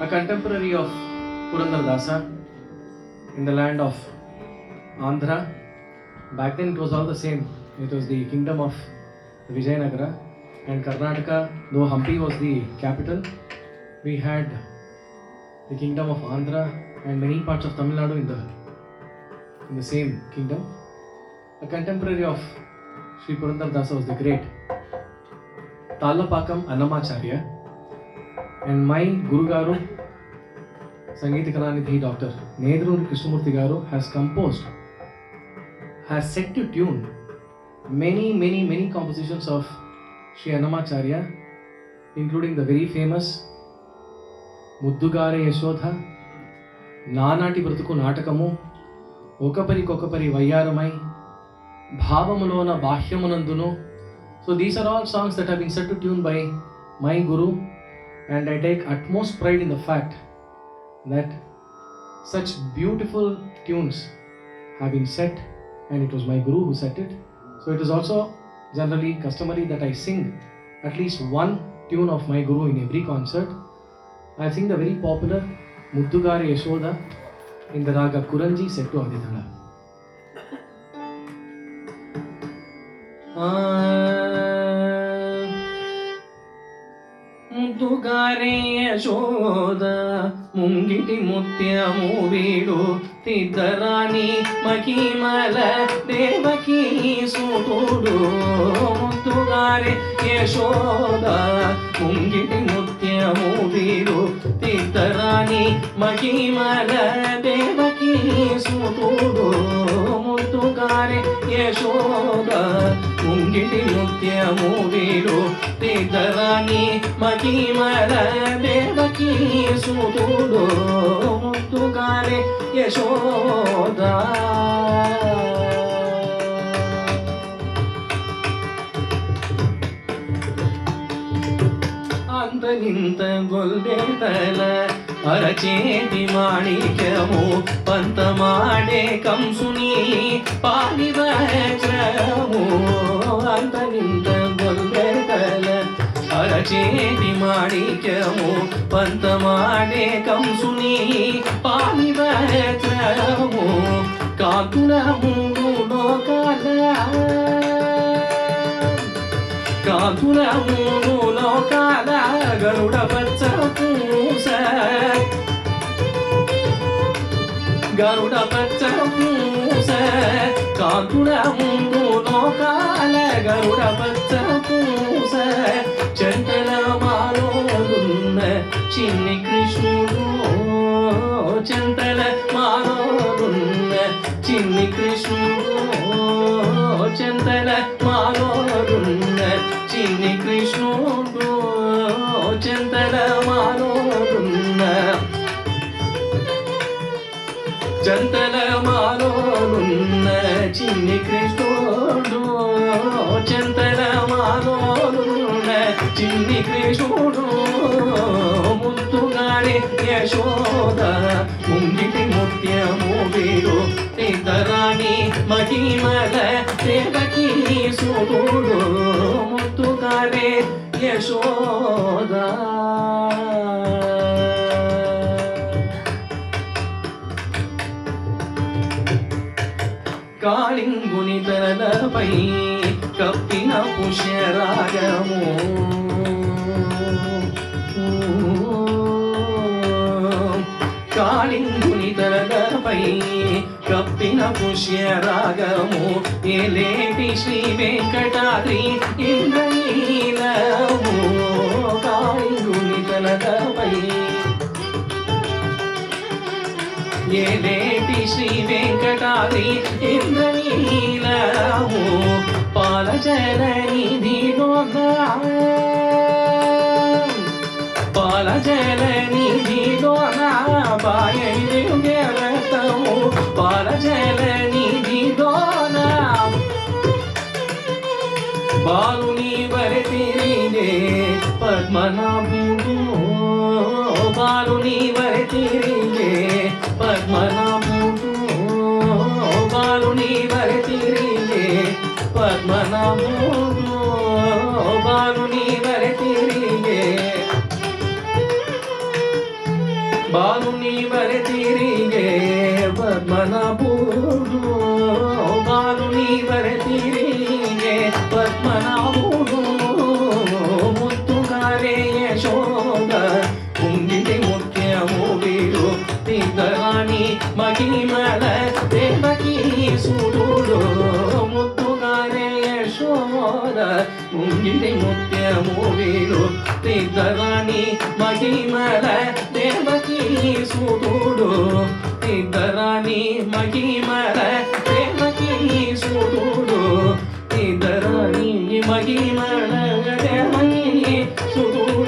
a contemporary of Purandardasa in the land of Andhra. Back then it was all the same. It was the kingdom of Vijayanagara and Karnataka, though Hampi was the capital. We had the kingdom of Andhra and many parts of Tamil Nadu in the same kingdom. A contemporary of Sri Purandardasa was the great Tallapakam Annamacharya, and my Guru Garu, Sangeeta Kalanidhi Dr. Nedruri Krishnamurti Garu has set to tune many compositions of Sri Annamacharya, including the very famous Muddugare Yashodha, Nanati Bratuku Natakamu, Okapari Kokapari Vayaramai, Bhavamulona Bahyamunandunu. So these are all songs that have been set to tune by my Guru, and I take utmost pride in the fact that such beautiful tunes have been set, and it was my Guru who set it. So it is also generally customary that I sing at least one tune of my Guru in every concert. I sing the very popular Muddugare Yashoda in the Raga Kuranji set to Adithala. ముద్దుగారే Yashoda ముంగిటి ముత్యము వీడు తిద్దరాని మహిమల దేవకీ సుతుడు. ముద్దుగారే యశోద ముంగిటి ముత్యము వీడు తిద్దరాని మహిమల దేవకీ సుతుడు. ముద్దుగారే యశోద ముంగిటి ముత్యము వీడు తిద్దరాని మహిమల దేవకీ సుతుడు. ముద్దుగారే యశోద. అంతనింత గొల్బెతల అరచేతి మాణిక్యము పంతమాడే కంసుని పాలివజ్రము. అంతనింత గొల్బెతల అరచేతి మాణిక్యము పంతమాడే కంసుని పాలివజ్రము. కాకుల మూడు లోకాల కాకుల మూడు లోకాల గరుడ పచ్చ పూస గరుడ పచ్చ పూస. కాకుల మూడు లోకాల గరుడ పచ్చ పూస. చందన మాలోడున్న చిన్ని కృష్ణుడు. చందన మాలోడున్న చిన్ని కృష్ణుడు. చందన మాలోడున్న చిన్ని కృష్ణుడు. చందన మాలోడున్న చందన మాలోడున్న చిన్ని కృష్ణుడు. చందన మాలోడున్న చిన్ని కృష్ణుడు. ముద్దుగారే యశోద ముంగిటి ముత్యము వీడు తిద్దరాని మహిమల దేవకీ సుతుడు. ముద్దుగారే యశోద. కాళింగుని తలపై కప్పిన పుష్యరాగము. కాళింగుని తలపై కప్పిన పుష్యరాగము. ఏలేటి శ్రీ వెంకటాద్రి ఇంద్రనీలము. కాళింగుని తలపై ఏలేటి శ్రీ వెంకటాద్రి ఇంద్రనీలము. పాలజల నిధిలోన పాలజల నిధిలోన బాయలుగే రక్తము. పాలజల నిధిలోన బాలుని వరతిరిగే పద్మనాభుడు. బాలుని వరతిరిగే పద్మనాభుడు. బాలుని వరతిరిగే పద్మనాభుడు. బాలుని వరతిరిగే బాలుని వరి తిరిగే పద్మనాభుడు బాలుని వరి తిరిగే పద్మనాభుడు ముత్తుగారే యశోద కుంగిటి ముత్యము వీడు తిద్దరాని మహిమల దేవకీ సురుడు ముత్తుగారే యశోద కుంగిటి ముత్యము వీడు తిద్దరాని మహిమల దేవకీ సురుడు తిద్దరాని మహిమల దేవకీ సురుడు తిద్దరాని మహిమల దేవకీ సురుడు